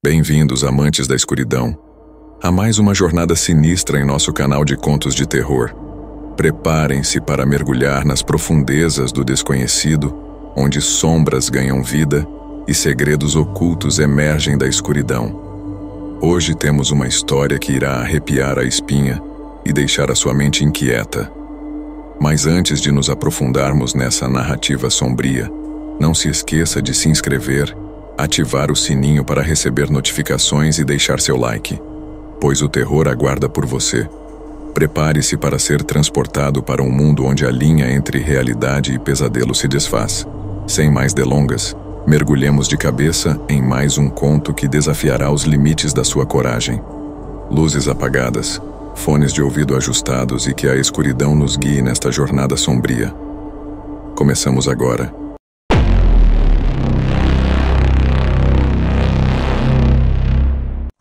Bem-vindos, amantes da escuridão, a mais uma jornada sinistra em nosso canal de contos de terror. Preparem-se para mergulhar nas profundezas do desconhecido, onde sombras ganham vida e segredos ocultos emergem da escuridão. Hoje temos uma história que irá arrepiar a espinha e deixar a sua mente inquieta. Mas antes de nos aprofundarmos nessa narrativa sombria, não se esqueça de se inscrever, ativar o sininho para receber notificações e deixar seu like, pois o terror aguarda por você. Prepare-se para ser transportado para um mundo onde a linha entre realidade e pesadelo se desfaz. Sem mais delongas, mergulhemos de cabeça em mais um conto que desafiará os limites da sua coragem. Luzes apagadas, fones de ouvido ajustados e que a escuridão nos guie nesta jornada sombria. Começamos agora.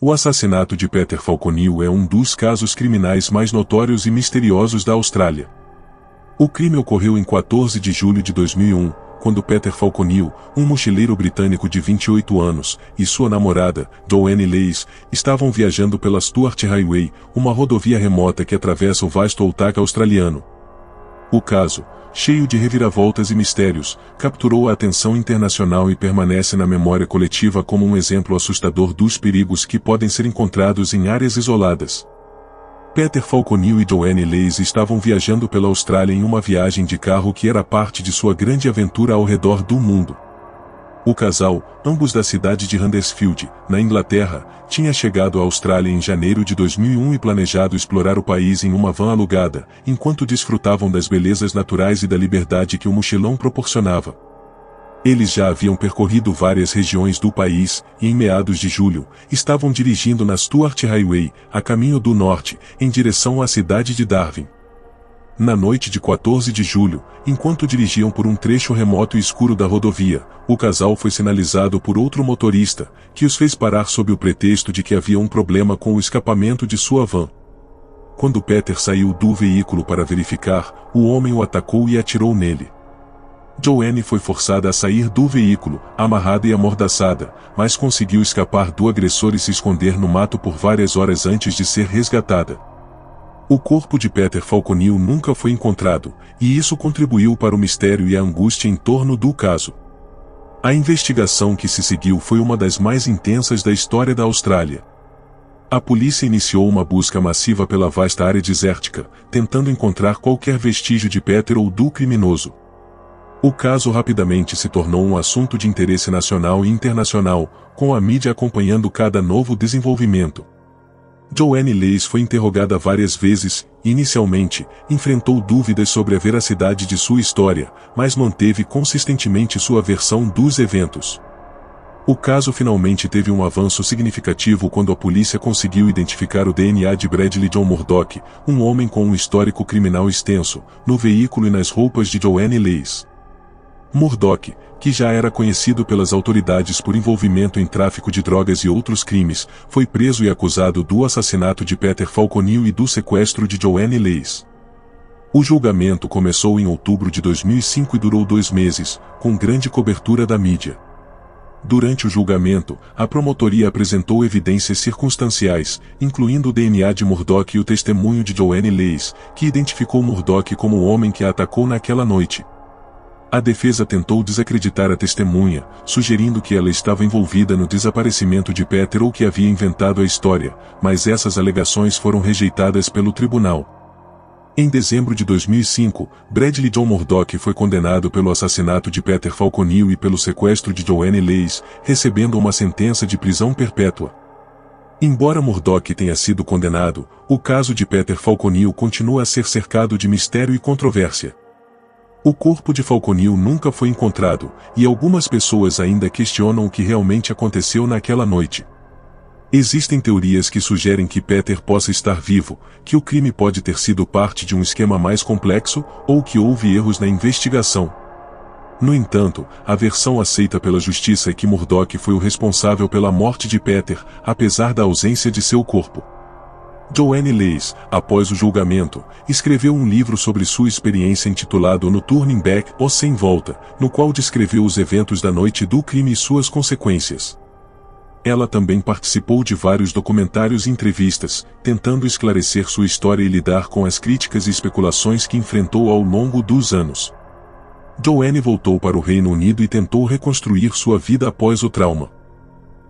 O assassinato de Peter Falconio é um dos casos criminais mais notórios e misteriosos da Austrália. O crime ocorreu em 14 de julho de 2001, quando Peter Falconio, um mochileiro britânico de 28 anos, e sua namorada, Joanne Lees, estavam viajando pela Stuart Highway, uma rodovia remota que atravessa o vasto outback australiano. O caso, cheio de reviravoltas e mistérios, capturou a atenção internacional e permanece na memória coletiva como um exemplo assustador dos perigos que podem ser encontrados em áreas isoladas. Peter Falconio e Joanne Lees estavam viajando pela Austrália em uma viagem de carro que era parte de sua grande aventura ao redor do mundo. O casal, ambos da cidade de Huddersfield, na Inglaterra, tinha chegado à Austrália em janeiro de 2001 e planejado explorar o país em uma van alugada, enquanto desfrutavam das belezas naturais e da liberdade que o mochilão proporcionava. Eles já haviam percorrido várias regiões do país, e em meados de julho, estavam dirigindo na Stuart Highway, a caminho do norte, em direção à cidade de Darwin. Na noite de 14 de julho, enquanto dirigiam por um trecho remoto e escuro da rodovia, o casal foi sinalizado por outro motorista, que os fez parar sob o pretexto de que havia um problema com o escapamento de sua van. Quando Peter saiu do veículo para verificar, o homem o atacou e atirou nele. Joanne foi forçada a sair do veículo, amarrada e amordaçada, mas conseguiu escapar do agressor e se esconder no mato por várias horas antes de ser resgatada. O corpo de Peter Falconio nunca foi encontrado, e isso contribuiu para o mistério e a angústia em torno do caso. A investigação que se seguiu foi uma das mais intensas da história da Austrália. A polícia iniciou uma busca massiva pela vasta área desértica, tentando encontrar qualquer vestígio de Peter ou do criminoso. O caso rapidamente se tornou um assunto de interesse nacional e internacional, com a mídia acompanhando cada novo desenvolvimento. Joanne Lees foi interrogada várias vezes e, inicialmente, enfrentou dúvidas sobre a veracidade de sua história, mas manteve consistentemente sua versão dos eventos. O caso finalmente teve um avanço significativo quando a polícia conseguiu identificar o DNA de Bradley John Murdoch, um homem com um histórico criminal extenso, no veículo e nas roupas de Joanne Lees. Murdoch, que já era conhecido pelas autoridades por envolvimento em tráfico de drogas e outros crimes, foi preso e acusado do assassinato de Peter Falconio e do sequestro de Joanne Lees. O julgamento começou em outubro de 2005 e durou 2 meses, com grande cobertura da mídia. Durante o julgamento, a promotoria apresentou evidências circunstanciais, incluindo o DNA de Murdoch e o testemunho de Joanne Lees, que identificou Murdoch como o homem que a atacou naquela noite. A defesa tentou desacreditar a testemunha, sugerindo que ela estava envolvida no desaparecimento de Peter ou que havia inventado a história, mas essas alegações foram rejeitadas pelo tribunal. Em dezembro de 2005, Bradley John Murdoch foi condenado pelo assassinato de Peter Falconio e pelo sequestro de Joanne Lees, recebendo uma sentença de prisão perpétua. Embora Murdoch tenha sido condenado, o caso de Peter Falconio continua a ser cercado de mistério e controvérsia. O corpo de Falconio nunca foi encontrado, e algumas pessoas ainda questionam o que realmente aconteceu naquela noite. Existem teorias que sugerem que Peter possa estar vivo, que o crime pode ter sido parte de um esquema mais complexo, ou que houve erros na investigação. No entanto, a versão aceita pela justiça é que Murdoch foi o responsável pela morte de Peter, apesar da ausência de seu corpo. Joanne Lees, após o julgamento, escreveu um livro sobre sua experiência intitulado No Turning Back ou Sem Volta, no qual descreveu os eventos da noite do crime e suas consequências. Ela também participou de vários documentários e entrevistas, tentando esclarecer sua história e lidar com as críticas e especulações que enfrentou ao longo dos anos. Joanne voltou para o Reino Unido e tentou reconstruir sua vida após o trauma.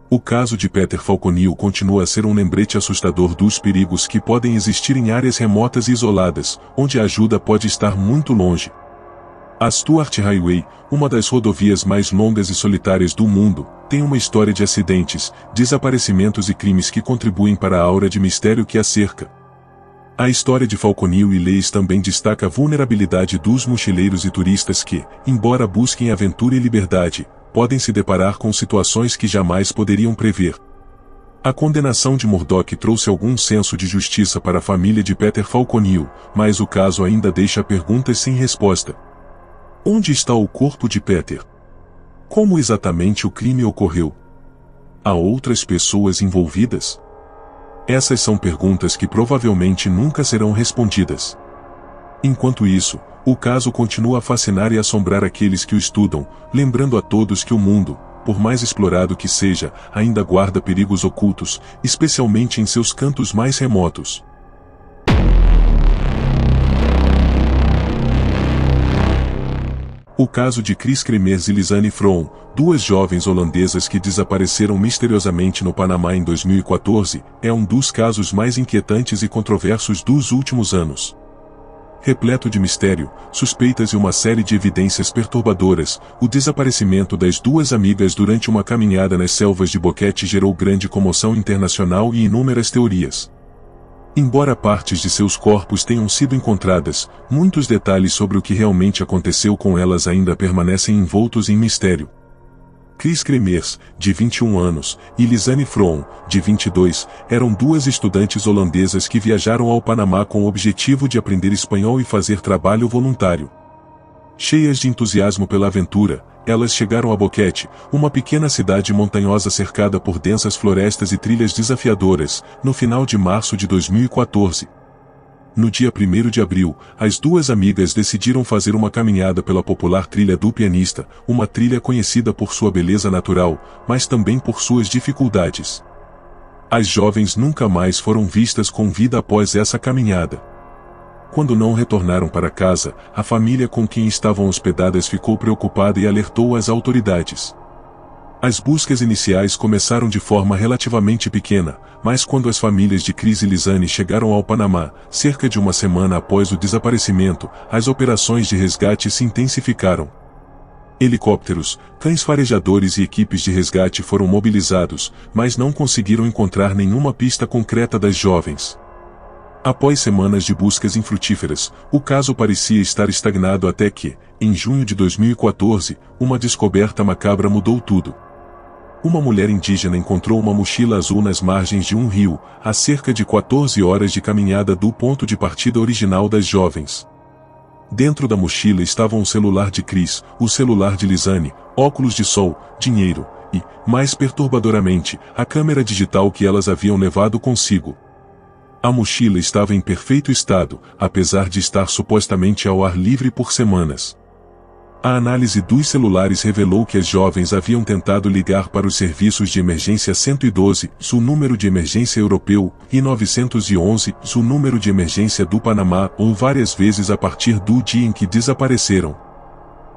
O caso de Peter Falconio continua a ser um lembrete assustador dos perigos que podem existir em áreas remotas e isoladas, onde a ajuda pode estar muito longe. A Stuart Highway, uma das rodovias mais longas e solitárias do mundo, tem uma história de acidentes, desaparecimentos e crimes que contribuem para a aura de mistério que a cerca. A história de Falconio e Leis também destaca a vulnerabilidade dos mochileiros e turistas que, embora busquem aventura e liberdade, podem se deparar com situações que jamais poderiam prever. A condenação de Murdoch trouxe algum senso de justiça para a família de Peter Falconio, mas o caso ainda deixa perguntas sem resposta. Onde está o corpo de Peter? Como exatamente o crime ocorreu? Há outras pessoas envolvidas? Essas são perguntas que provavelmente nunca serão respondidas. Enquanto isso, o caso continua a fascinar e assombrar aqueles que o estudam, lembrando a todos que o mundo, por mais explorado que seja, ainda guarda perigos ocultos, especialmente em seus cantos mais remotos. O caso de Chris Kremers e Lisanne Froon, duas jovens holandesas que desapareceram misteriosamente no Panamá em 2014, é um dos casos mais inquietantes e controversos dos últimos anos. Repleto de mistério, suspeitas e uma série de evidências perturbadoras, o desaparecimento das duas amigas durante uma caminhada nas selvas de Boquete gerou grande comoção internacional e inúmeras teorias. Embora partes de seus corpos tenham sido encontradas, muitos detalhes sobre o que realmente aconteceu com elas ainda permanecem envoltos em mistério. Chris Kremers, de 21 anos, e Lisanne Froon, de 22, eram duas estudantes holandesas que viajaram ao Panamá com o objetivo de aprender espanhol e fazer trabalho voluntário. Cheias de entusiasmo pela aventura, elas chegaram a Boquete, uma pequena cidade montanhosa cercada por densas florestas e trilhas desafiadoras, no final de março de 2014. No dia 1º de abril, as duas amigas decidiram fazer uma caminhada pela popular Trilha do Pianista, uma trilha conhecida por sua beleza natural, mas também por suas dificuldades. As jovens nunca mais foram vistas com vida após essa caminhada. Quando não retornaram para casa, a família com quem estavam hospedadas ficou preocupada e alertou as autoridades. As buscas iniciais começaram de forma relativamente pequena, mas quando as famílias de Chris e Lisanne chegaram ao Panamá, cerca de uma semana após o desaparecimento, as operações de resgate se intensificaram. Helicópteros, cães farejadores e equipes de resgate foram mobilizados, mas não conseguiram encontrar nenhuma pista concreta das jovens. Após semanas de buscas infrutíferas, o caso parecia estar estagnado até que, em junho de 2014, uma descoberta macabra mudou tudo. Uma mulher indígena encontrou uma mochila azul nas margens de um rio, a cerca de 14 horas de caminhada do ponto de partida original das jovens. Dentro da mochila estavam o celular de Chris, o celular de Lisanne, óculos de sol, dinheiro e, mais perturbadoramente, a câmera digital que elas haviam levado consigo. A mochila estava em perfeito estado, apesar de estar supostamente ao ar livre por semanas. A análise dos celulares revelou que as jovens haviam tentado ligar para os serviços de emergência 112, o número de emergência europeu, e 911, o número de emergência do Panamá, ou várias vezes a partir do dia em que desapareceram.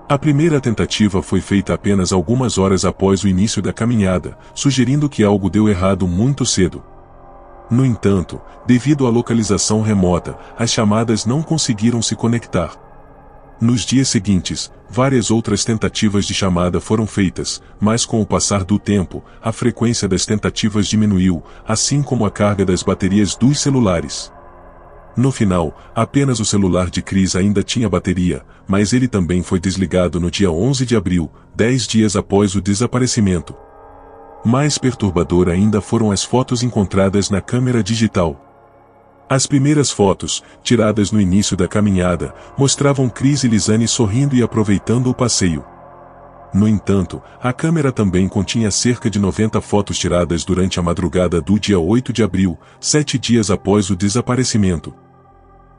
A primeira tentativa foi feita apenas algumas horas após o início da caminhada, sugerindo que algo deu errado muito cedo. No entanto, devido à localização remota, as chamadas não conseguiram se conectar. Nos dias seguintes, várias outras tentativas de chamada foram feitas, mas com o passar do tempo, a frequência das tentativas diminuiu, assim como a carga das baterias dos celulares. No final, apenas o celular de Chris ainda tinha bateria, mas ele também foi desligado no dia 11 de abril, 10 dias após o desaparecimento. Mais perturbador ainda foram as fotos encontradas na câmera digital. As primeiras fotos, tiradas no início da caminhada, mostravam Chris e Lisanne sorrindo e aproveitando o passeio. No entanto, a câmera também continha cerca de 90 fotos tiradas durante a madrugada do dia 8 de abril, 7 dias após o desaparecimento.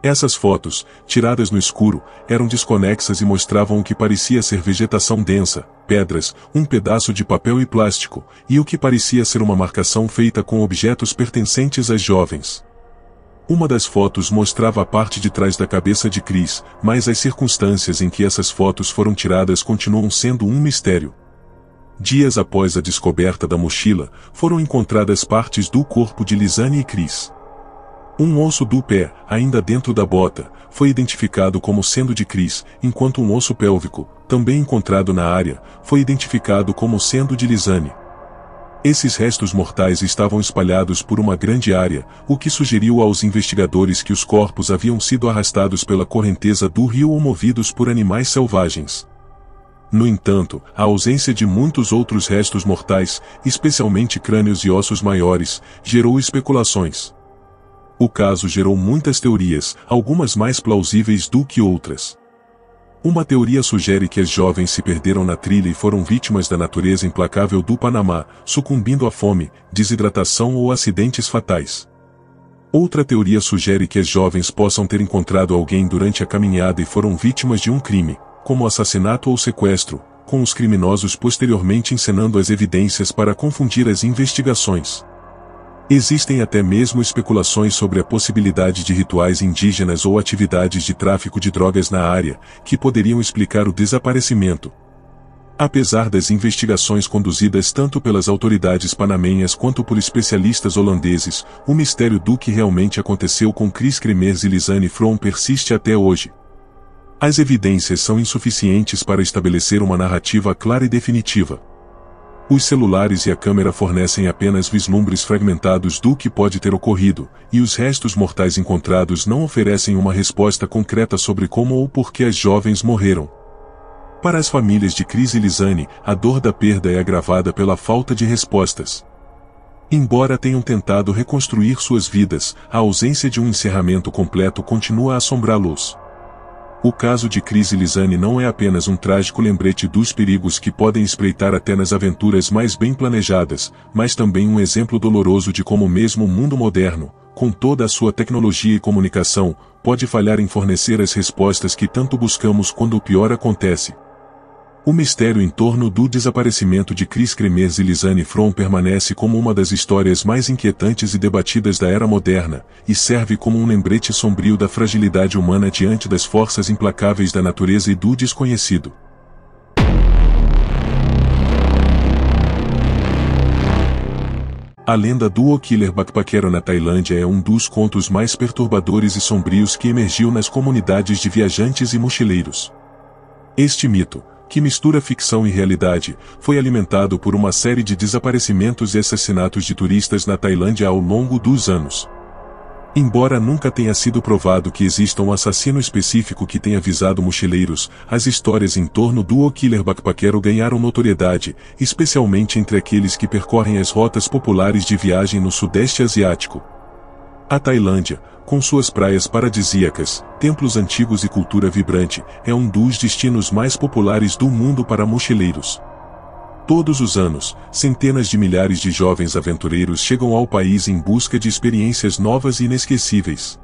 Essas fotos, tiradas no escuro, eram desconexas e mostravam o que parecia ser vegetação densa, pedras, um pedaço de papel e plástico, e o que parecia ser uma marcação feita com objetos pertencentes às jovens. Uma das fotos mostrava a parte de trás da cabeça de Chris, mas as circunstâncias em que essas fotos foram tiradas continuam sendo um mistério. Dias após a descoberta da mochila, foram encontradas partes do corpo de Lizane e Chris. Um osso do pé, ainda dentro da bota, foi identificado como sendo de Chris, enquanto um osso pélvico, também encontrado na área, foi identificado como sendo de Lizane. Esses restos mortais estavam espalhados por uma grande área, o que sugeriu aos investigadores que os corpos haviam sido arrastados pela correnteza do rio ou movidos por animais selvagens. No entanto, a ausência de muitos outros restos mortais, especialmente crânios e ossos maiores, gerou especulações. O caso gerou muitas teorias, algumas mais plausíveis do que outras. Uma teoria sugere que as jovens se perderam na trilha e foram vítimas da natureza implacável do Panamá, sucumbindo à fome, desidratação ou acidentes fatais. Outra teoria sugere que as jovens possam ter encontrado alguém durante a caminhada e foram vítimas de um crime, como assassinato ou sequestro, com os criminosos posteriormente encenando as evidências para confundir as investigações. Existem até mesmo especulações sobre a possibilidade de rituais indígenas ou atividades de tráfico de drogas na área, que poderiam explicar o desaparecimento. Apesar das investigações conduzidas tanto pelas autoridades panamenhas quanto por especialistas holandeses, o mistério do que realmente aconteceu com Chris Cremers e Lizane From persiste até hoje. As evidências são insuficientes para estabelecer uma narrativa clara e definitiva. Os celulares e a câmera fornecem apenas vislumbres fragmentados do que pode ter ocorrido, e os restos mortais encontrados não oferecem uma resposta concreta sobre como ou por que as jovens morreram. Para as famílias de Chris e Lizane, a dor da perda é agravada pela falta de respostas. Embora tenham tentado reconstruir suas vidas, a ausência de um encerramento completo continua a assombrá-los. O caso de Chris e Lizane não é apenas um trágico lembrete dos perigos que podem espreitar até nas aventuras mais bem planejadas, mas também um exemplo doloroso de como mesmo o mundo moderno, com toda a sua tecnologia e comunicação, pode falhar em fornecer as respostas que tanto buscamos quando o pior acontece. O mistério em torno do desaparecimento de Chris Cremers e Lizane From permanece como uma das histórias mais inquietantes e debatidas da era moderna, e serve como um lembrete sombrio da fragilidade humana diante das forças implacáveis da natureza e do desconhecido. A lenda do O Killer Backpackero na Tailândia é um dos contos mais perturbadores e sombrios que emergiu nas comunidades de viajantes e mochileiros. Este mito, que mistura ficção e realidade, foi alimentado por uma série de desaparecimentos e assassinatos de turistas na Tailândia ao longo dos anos. Embora nunca tenha sido provado que exista um assassino específico que tenha visado mochileiros, as histórias em torno do O Killer Backpackero ganharam notoriedade, especialmente entre aqueles que percorrem as rotas populares de viagem no Sudeste Asiático. A Tailândia, com suas praias paradisíacas, templos antigos e cultura vibrante, é um dos destinos mais populares do mundo para mochileiros. Todos os anos, centenas de milhares de jovens aventureiros chegam ao país em busca de experiências novas e inesquecíveis.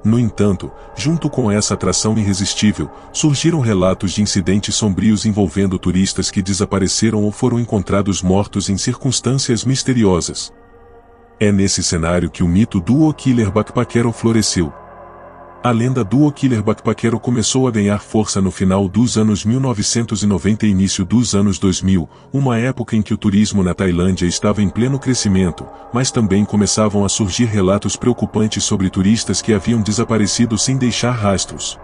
No entanto, junto com essa atração irresistível, surgiram relatos de incidentes sombrios envolvendo turistas que desapareceram ou foram encontrados mortos em circunstâncias misteriosas. É nesse cenário que o mito do O Killer Backpackero floresceu. A lenda do O Killer Backpackero começou a ganhar força no final dos anos 1990 e início dos anos 2000, uma época em que o turismo na Tailândia estava em pleno crescimento, mas também começavam a surgir relatos preocupantes sobre turistas que haviam desaparecido sem deixar rastros.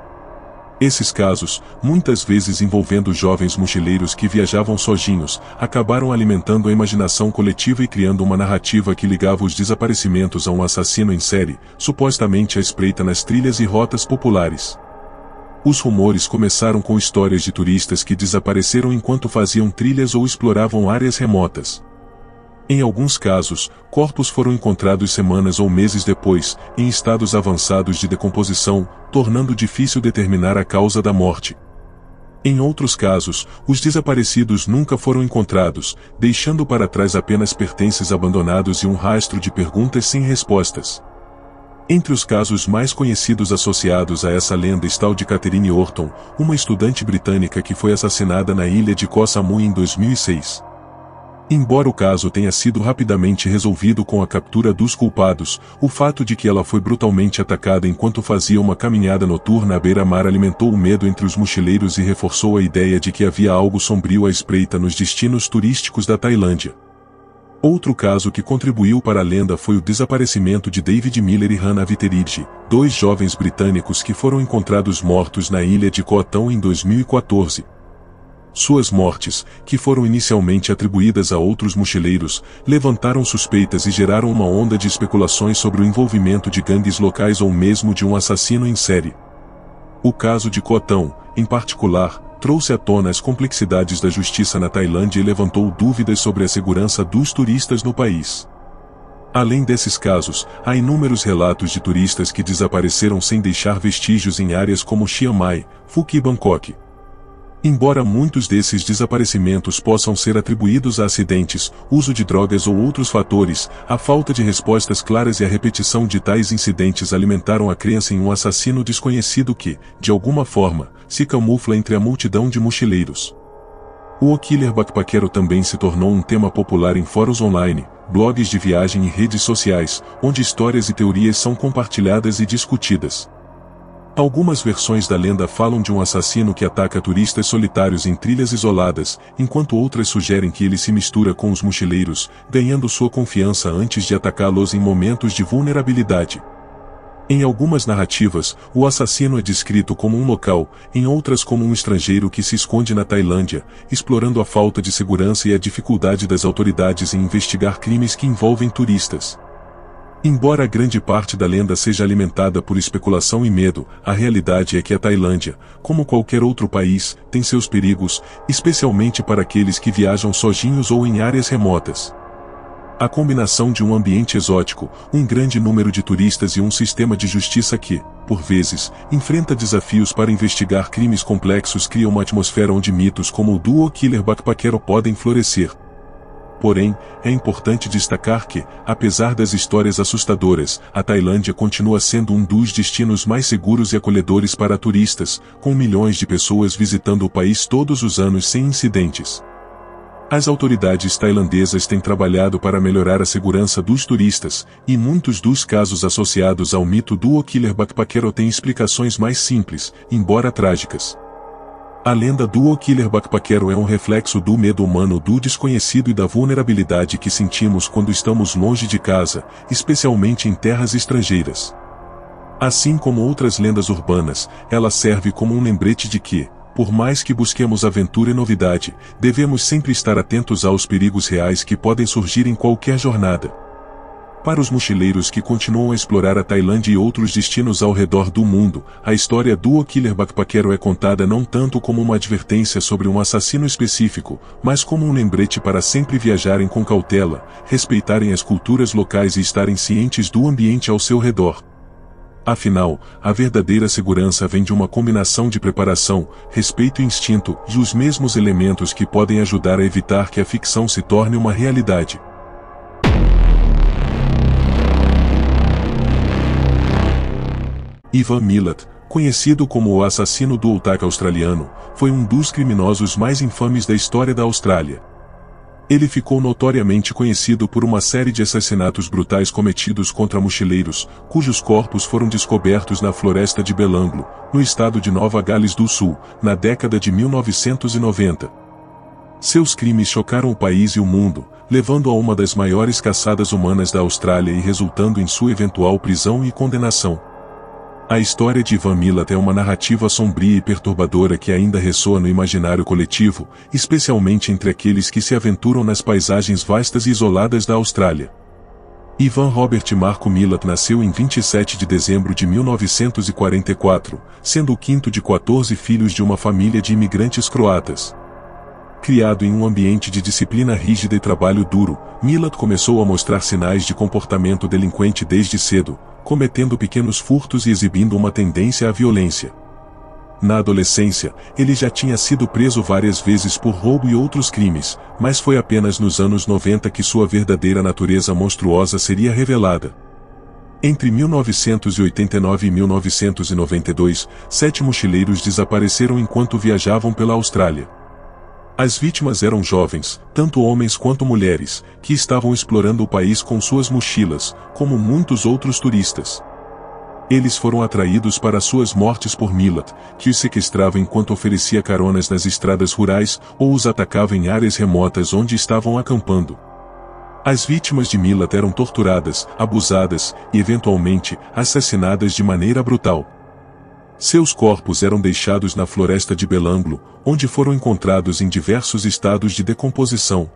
Esses casos, muitas vezes envolvendo jovens mochileiros que viajavam sozinhos, acabaram alimentando a imaginação coletiva e criando uma narrativa que ligava os desaparecimentos a um assassino em série, supostamente à espreita nas trilhas e rotas populares. Os rumores começaram com histórias de turistas que desapareceram enquanto faziam trilhas ou exploravam áreas remotas. Em alguns casos, corpos foram encontrados semanas ou meses depois, em estados avançados de decomposição, tornando difícil determinar a causa da morte. Em outros casos, os desaparecidos nunca foram encontrados, deixando para trás apenas pertences abandonados e um rastro de perguntas sem respostas. Entre os casos mais conhecidos associados a essa lenda está o de Catherine Orton, uma estudante britânica que foi assassinada na ilha de Koh Samui em 2006. Embora o caso tenha sido rapidamente resolvido com a captura dos culpados, o fato de que ela foi brutalmente atacada enquanto fazia uma caminhada noturna à beira-mar alimentou o medo entre os mochileiros e reforçou a ideia de que havia algo sombrio à espreita nos destinos turísticos da Tailândia. Outro caso que contribuiu para a lenda foi o desaparecimento de David Miller e Hannah Viteridge, dois jovens britânicos que foram encontrados mortos na ilha de Koh Tao em 2014. Suas mortes, que foram inicialmente atribuídas a outros mochileiros, levantaram suspeitas e geraram uma onda de especulações sobre o envolvimento de gangues locais ou mesmo de um assassino em série. O caso de Koh Tao, em particular, trouxe à tona as complexidades da justiça na Tailândia e levantou dúvidas sobre a segurança dos turistas no país. Além desses casos, há inúmeros relatos de turistas que desapareceram sem deixar vestígios em áreas como Chiang Mai, Phuket e Bangkok. Embora muitos desses desaparecimentos possam ser atribuídos a acidentes, uso de drogas ou outros fatores, a falta de respostas claras e a repetição de tais incidentes alimentaram a crença em um assassino desconhecido que, de alguma forma, se camufla entre a multidão de mochileiros. O killer backpaquero também se tornou um tema popular em fóruns online, blogs de viagem e redes sociais, onde histórias e teorias são compartilhadas e discutidas. Algumas versões da lenda falam de um assassino que ataca turistas solitários em trilhas isoladas, enquanto outras sugerem que ele se mistura com os mochileiros, ganhando sua confiança antes de atacá-los em momentos de vulnerabilidade. Em algumas narrativas, o assassino é descrito como um local, em outras como um estrangeiro que se esconde na Tailândia, explorando a falta de segurança e a dificuldade das autoridades em investigar crimes que envolvem turistas. Embora grande parte da lenda seja alimentada por especulação e medo, a realidade é que a Tailândia, como qualquer outro país, tem seus perigos, especialmente para aqueles que viajam sozinhos ou em áreas remotas. A combinação de um ambiente exótico, um grande número de turistas e um sistema de justiça que, por vezes, enfrenta desafios para investigar crimes complexos cria uma atmosfera onde mitos como o do killer backpaquero podem florescer. Porém, é importante destacar que, apesar das histórias assustadoras, a Tailândia continua sendo um dos destinos mais seguros e acolhedores para turistas, com milhões de pessoas visitando o país todos os anos sem incidentes. As autoridades tailandesas têm trabalhado para melhorar a segurança dos turistas, e muitos dos casos associados ao mito do killer backpaquero têm explicações mais simples, embora trágicas. A lenda do killer backpaquero é um reflexo do medo humano do desconhecido e da vulnerabilidade que sentimos quando estamos longe de casa, especialmente em terras estrangeiras. Assim como outras lendas urbanas, ela serve como um lembrete de que, por mais que busquemos aventura e novidade, devemos sempre estar atentos aos perigos reais que podem surgir em qualquer jornada. Para os mochileiros que continuam a explorar a Tailândia e outros destinos ao redor do mundo, a história do killer backpaquero é contada não tanto como uma advertência sobre um assassino específico, mas como um lembrete para sempre viajarem com cautela, respeitarem as culturas locais e estarem cientes do ambiente ao seu redor. Afinal, a verdadeira segurança vem de uma combinação de preparação, respeito e instinto, e os mesmos elementos que podem ajudar a evitar que a ficção se torne uma realidade. Ivan Milat, conhecido como o assassino do Outback australiano, foi um dos criminosos mais infames da história da Austrália. Ele ficou notoriamente conhecido por uma série de assassinatos brutais cometidos contra mochileiros, cujos corpos foram descobertos na floresta de Belanglo, no estado de Nova Gales do Sul, na década de 1990. Seus crimes chocaram o país e o mundo, levando a uma das maiores caçadas humanas da Austrália e resultando em sua eventual prisão e condenação. A história de Ivan Milat é uma narrativa sombria e perturbadora que ainda ressoa no imaginário coletivo, especialmente entre aqueles que se aventuram nas paisagens vastas e isoladas da Austrália. Ivan Robert Marko Milat nasceu em 27 de dezembro de 1944, sendo o quinto de 14 filhos de uma família de imigrantes croatas. Criado em um ambiente de disciplina rígida e trabalho duro, Milat começou a mostrar sinais de comportamento delinquente desde cedo, cometendo pequenos furtos e exibindo uma tendência à violência. Na adolescência, ele já tinha sido preso várias vezes por roubo e outros crimes, mas foi apenas nos anos 90 que sua verdadeira natureza monstruosa seria revelada. Entre 1989 e 1992, 7 mochileiros desapareceram enquanto viajavam pela Austrália. As vítimas eram jovens, tanto homens quanto mulheres, que estavam explorando o país com suas mochilas, como muitos outros turistas. Eles foram atraídos para suas mortes por Milat, que os sequestrava enquanto oferecia caronas nas estradas rurais ou os atacava em áreas remotas onde estavam acampando. As vítimas de Milat eram torturadas, abusadas e, eventualmente, assassinadas de maneira brutal. Seus corpos eram deixados na floresta de Belanglo, onde foram encontrados em diversos estados de decomposição.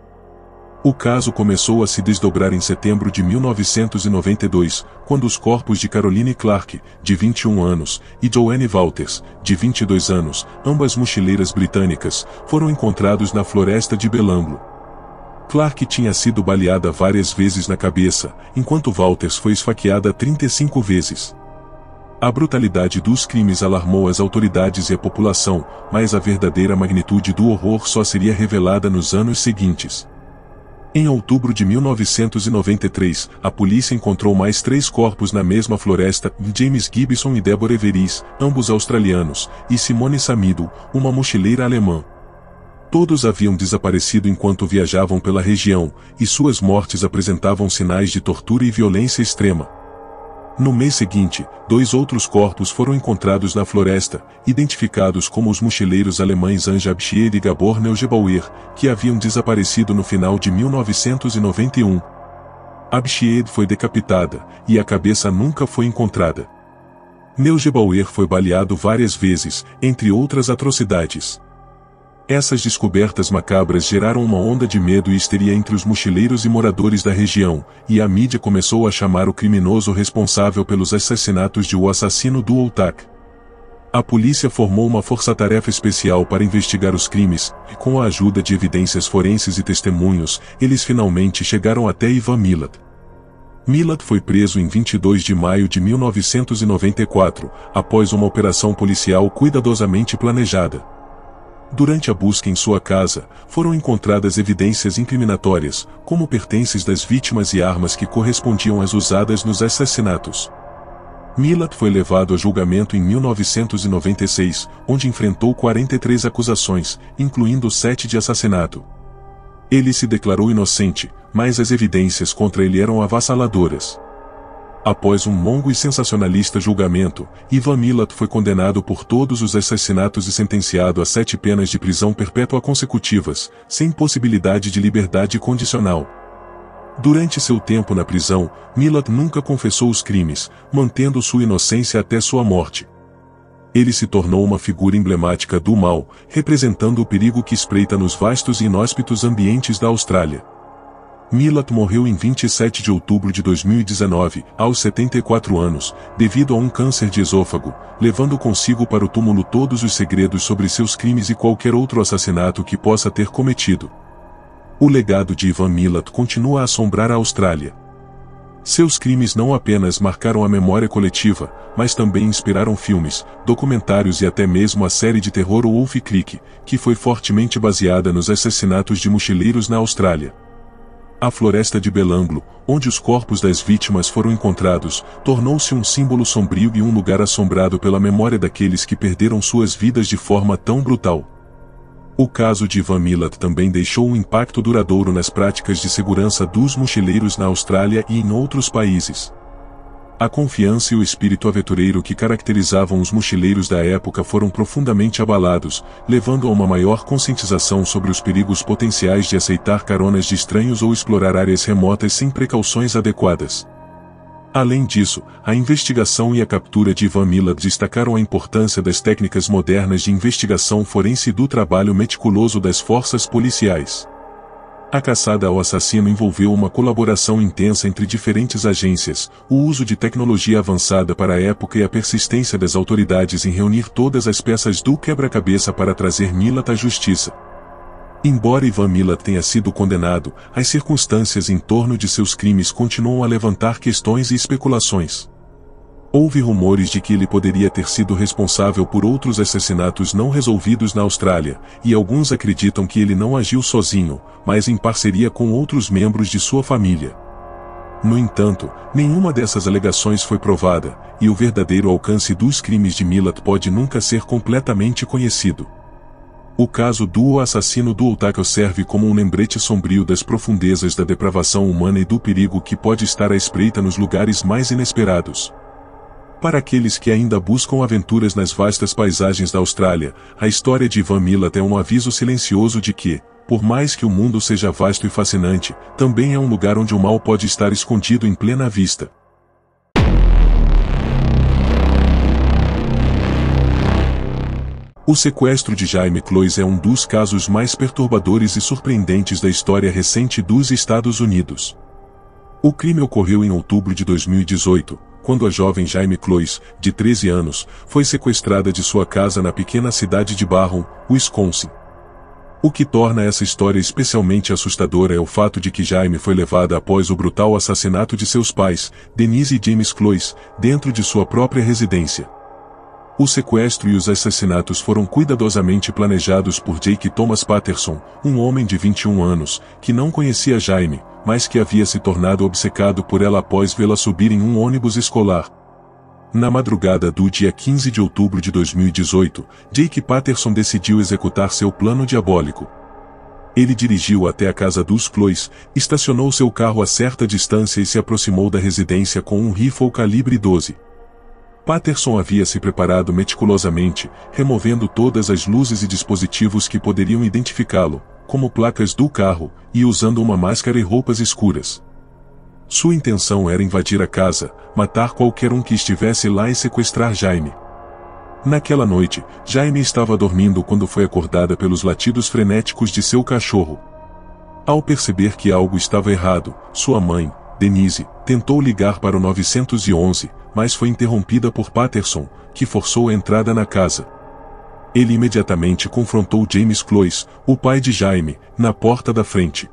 O caso começou a se desdobrar em setembro de 1992, quando os corpos de Caroline Clarke, de 21 anos, e Joanne Walters, de 22 anos, ambas mochileiras britânicas, foram encontrados na floresta de Belanglo. Clarke tinha sido baleada várias vezes na cabeça, enquanto Walters foi esfaqueada 35 vezes. A brutalidade dos crimes alarmou as autoridades e a população, mas a verdadeira magnitude do horror só seria revelada nos anos seguintes. Em outubro de 1993, a polícia encontrou mais 3 corpos na mesma floresta: James Gibson e Deborah Everis, ambos australianos, e Simone Samido, uma mochileira alemã. Todos haviam desaparecido enquanto viajavam pela região, e suas mortes apresentavam sinais de tortura e violência extrema. No mês seguinte, 2 outros corpos foram encontrados na floresta, identificados como os mochileiros alemães Anja Abschied e Gabor Neugebauer, que haviam desaparecido no final de 1991. Abschied foi decapitada, e a cabeça nunca foi encontrada. Neugebauer foi baleado várias vezes, entre outras atrocidades. Essas descobertas macabras geraram uma onda de medo e histeria entre os mochileiros e moradores da região, e a mídia começou a chamar o criminoso responsável pelos assassinatos de o assassino do Oltak. A polícia formou uma força-tarefa especial para investigar os crimes, e com a ajuda de evidências forenses e testemunhos, eles finalmente chegaram até Ivan Milat. Milat foi preso em 22 de maio de 1994, após uma operação policial cuidadosamente planejada. Durante a busca em sua casa, foram encontradas evidências incriminatórias, como pertences das vítimas e armas que correspondiam às usadas nos assassinatos. Milat foi levado a julgamento em 1996, onde enfrentou 43 acusações, incluindo 7 de assassinato. Ele se declarou inocente, mas as evidências contra ele eram avassaladoras. Após um longo e sensacionalista julgamento, Ivan Milat foi condenado por todos os assassinatos e sentenciado a 7 penas de prisão perpétua consecutivas, sem possibilidade de liberdade condicional. Durante seu tempo na prisão, Milat nunca confessou os crimes, mantendo sua inocência até sua morte. Ele se tornou uma figura emblemática do mal, representando o perigo que espreita nos vastos e inóspitos ambientes da Austrália. Milat morreu em 27 de outubro de 2019, aos 74 anos, devido a um câncer de esôfago, levando consigo para o túmulo todos os segredos sobre seus crimes e qualquer outro assassinato que possa ter cometido. O legado de Ivan Milat continua a assombrar a Austrália. Seus crimes não apenas marcaram a memória coletiva, mas também inspiraram filmes, documentários e até mesmo a série de terror Wolf Creek, que foi fortemente baseada nos assassinatos de mochileiros na Austrália. A floresta de Belanglo, onde os corpos das vítimas foram encontrados, tornou-se um símbolo sombrio e um lugar assombrado pela memória daqueles que perderam suas vidas de forma tão brutal. O caso de Ivan Milat também deixou um impacto duradouro nas práticas de segurança dos mochileiros na Austrália e em outros países. A confiança e o espírito aventureiro que caracterizavam os mochileiros da época foram profundamente abalados, levando a uma maior conscientização sobre os perigos potenciais de aceitar caronas de estranhos ou explorar áreas remotas sem precauções adequadas. Além disso, a investigação e a captura de Ivan Milat destacaram a importância das técnicas modernas de investigação forense e do trabalho meticuloso das forças policiais. A caçada ao assassino envolveu uma colaboração intensa entre diferentes agências, o uso de tecnologia avançada para a época e a persistência das autoridades em reunir todas as peças do quebra-cabeça para trazer Milat à justiça. Embora Ivan Milat tenha sido condenado, as circunstâncias em torno de seus crimes continuam a levantar questões e especulações. Houve rumores de que ele poderia ter sido responsável por outros assassinatos não resolvidos na Austrália, e alguns acreditam que ele não agiu sozinho, mas em parceria com outros membros de sua família. No entanto, nenhuma dessas alegações foi provada, e o verdadeiro alcance dos crimes de Milat pode nunca ser completamente conhecido. O caso do assassino do Otakeo serve como um lembrete sombrio das profundezas da depravação humana e do perigo que pode estar à espreita nos lugares mais inesperados. Para aqueles que ainda buscam aventuras nas vastas paisagens da Austrália, a história de Ivan Milat é um aviso silencioso de que, por mais que o mundo seja vasto e fascinante, também é um lugar onde o mal pode estar escondido em plena vista. O sequestro de Jaime Clois é um dos casos mais perturbadores e surpreendentes da história recente dos Estados Unidos. O crime ocorreu em outubro de 2018, quando a jovem Jaime Clois, de 13 anos, foi sequestrada de sua casa na pequena cidade de Barron, Wisconsin. O que torna essa história especialmente assustadora é o fato de que Jaime foi levada após o brutal assassinato de seus pais, Denise e James Clois, dentro de sua própria residência. O sequestro e os assassinatos foram cuidadosamente planejados por Jake Thomas Patterson, um homem de 21 anos, que não conhecia Jaime, mas que havia se tornado obcecado por ela após vê-la subir em um ônibus escolar. Na madrugada do dia 15 de outubro de 2018, Jake Patterson decidiu executar seu plano diabólico. Ele dirigiu até a casa dos Clois, estacionou seu carro a certa distância e se aproximou da residência com um rifle calibre 12. Patterson havia se preparado meticulosamente, removendo todas as luzes e dispositivos que poderiam identificá-lo, como placas do carro, e usando uma máscara e roupas escuras. Sua intenção era invadir a casa, matar qualquer um que estivesse lá e sequestrar Jaime. Naquela noite, Jaime estava dormindo quando foi acordada pelos latidos frenéticos de seu cachorro. Ao perceber que algo estava errado, sua mãe, Denise, tentou ligar para o 911, mas foi interrompida por Patterson, que forçou a entrada na casa. Ele imediatamente confrontou James Clois, o pai de Jaime, na porta da frente.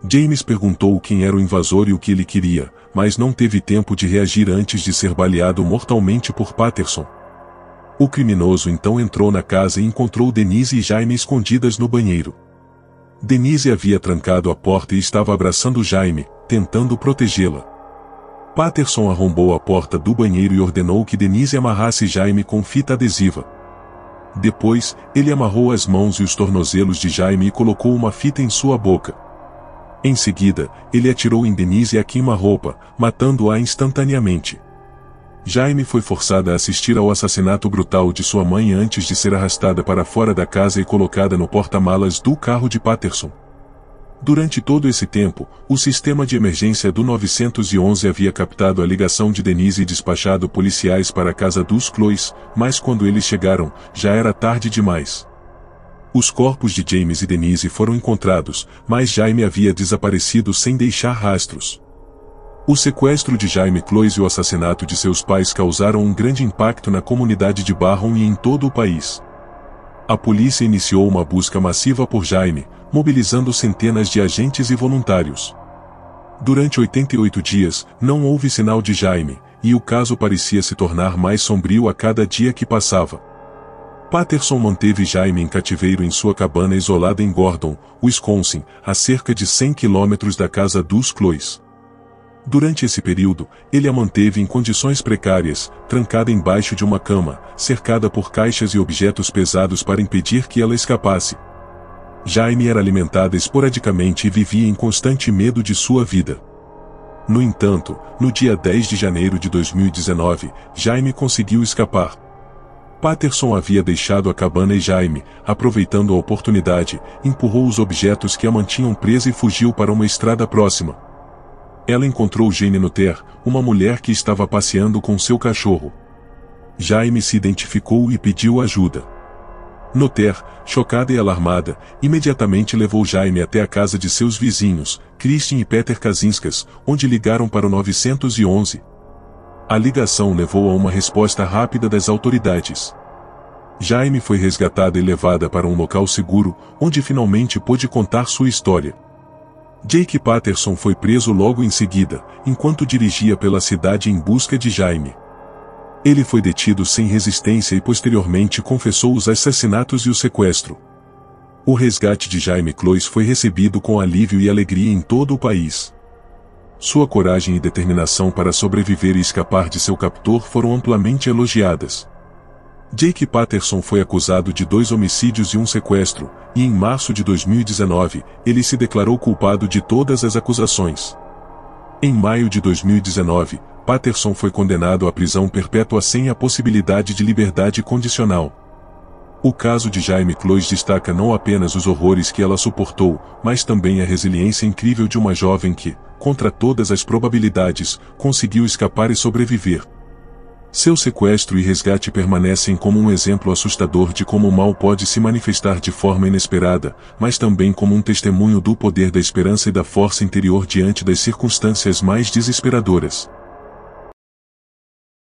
James perguntou quem era o invasor e o que ele queria, mas não teve tempo de reagir antes de ser baleado mortalmente por Patterson. O criminoso então entrou na casa e encontrou Denise e Jaime escondidas no banheiro. Denise havia trancado a porta e estava abraçando Jaime, tentando protegê-la. Patterson arrombou a porta do banheiro e ordenou que Denise amarrasse Jaime com fita adesiva. Depois, ele amarrou as mãos e os tornozelos de Jaime e colocou uma fita em sua boca. Em seguida, ele atirou em Denise a queima-roupa, matando-a instantaneamente. Jaime foi forçada a assistir ao assassinato brutal de sua mãe antes de ser arrastada para fora da casa e colocada no porta-malas do carro de Patterson. Durante todo esse tempo, o sistema de emergência do 911 havia captado a ligação de Denise e despachado policiais para a casa dos Clois, mas quando eles chegaram, já era tarde demais. Os corpos de James e Denise foram encontrados, mas Jaime havia desaparecido sem deixar rastros. O sequestro de Jaime Clois e o assassinato de seus pais causaram um grande impacto na comunidade de Barron e em todo o país. A polícia iniciou uma busca massiva por Jaime, mobilizando centenas de agentes e voluntários. Durante 88 dias, não houve sinal de Jaime, e o caso parecia se tornar mais sombrio a cada dia que passava. Patterson manteve Jaime em cativeiro em sua cabana isolada em Gordon, Wisconsin, a cerca de 100 quilômetros da casa dos Clois. Durante esse período, ele a manteve em condições precárias, trancada embaixo de uma cama, cercada por caixas e objetos pesados para impedir que ela escapasse. Jaime era alimentada esporadicamente e vivia em constante medo de sua vida. No entanto, no dia 10 de janeiro de 2019, Jaime conseguiu escapar. Patterson havia deixado a cabana e Jaime, aproveitando a oportunidade, empurrou os objetos que a mantinham presa e fugiu para uma estrada próxima. Ela encontrou Jane Noter, uma mulher que estava passeando com seu cachorro. Jaime se identificou e pediu ajuda. Noter, chocada e alarmada, imediatamente levou Jaime até a casa de seus vizinhos, Christine e Peter Kazinskas, onde ligaram para o 911. A ligação levou a uma resposta rápida das autoridades. Jaime foi resgatada e levada para um local seguro, onde finalmente pôde contar sua história. Jake Patterson foi preso logo em seguida, enquanto dirigia pela cidade em busca de Jaime. Ele foi detido sem resistência e posteriormente confessou os assassinatos e o sequestro. O resgate de Jaime Clois foi recebido com alívio e alegria em todo o país. Sua coragem e determinação para sobreviver e escapar de seu captor foram amplamente elogiadas. Jake Patterson foi acusado de 2 homicídios e 1 sequestro, e em março de 2019, ele se declarou culpado de todas as acusações. Em maio de 2019, Patterson foi condenado à prisão perpétua sem a possibilidade de liberdade condicional. O caso de Jaime Clois destaca não apenas os horrores que ela suportou, mas também a resiliência incrível de uma jovem que, contra todas as probabilidades, conseguiu escapar e sobreviver. Seu sequestro e resgate permanecem como um exemplo assustador de como o mal pode se manifestar de forma inesperada, mas também como um testemunho do poder da esperança e da força interior diante das circunstâncias mais desesperadoras.